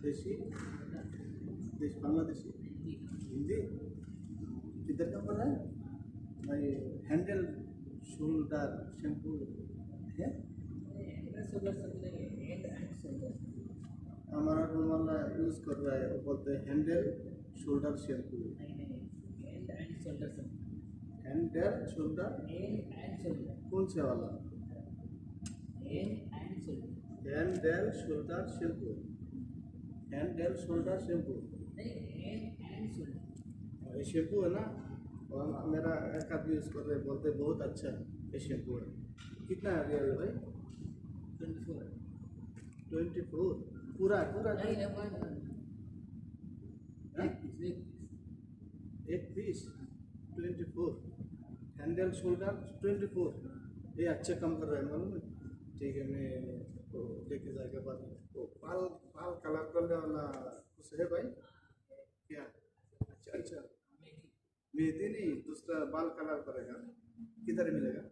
देसी देश बांग्लादेशी हिंदी किधर का पड़ा है भाई हैंडल शोल्डर शैम्पू है हमारा रूम वाला यूज़ कर रहा है वो बोलते हैं handle shoulder shampoo handle shoulder कौन से वाला handle shoulder shampoo handle shoulder shampoo ये शैम्पू है ना और मेरा एक आदमी यूज़ कर रहे हैं बोलते हैं बहुत अच्छा ये शैम्पू है कितना है रियल भाई 24 पूरा पूरा एक पीस 24 हैंडल शोल्डर 24 ये अच्छा काम कर रहा है मालूम है ठीक है मैं तो लेके जाएगा बाद में तो बाल बाल कलर करने वाला कुछ है भाई क्या अच्छा अच्छा मेहंदी नहीं दूसरा बाल कलर करेगा किधर मिलेगा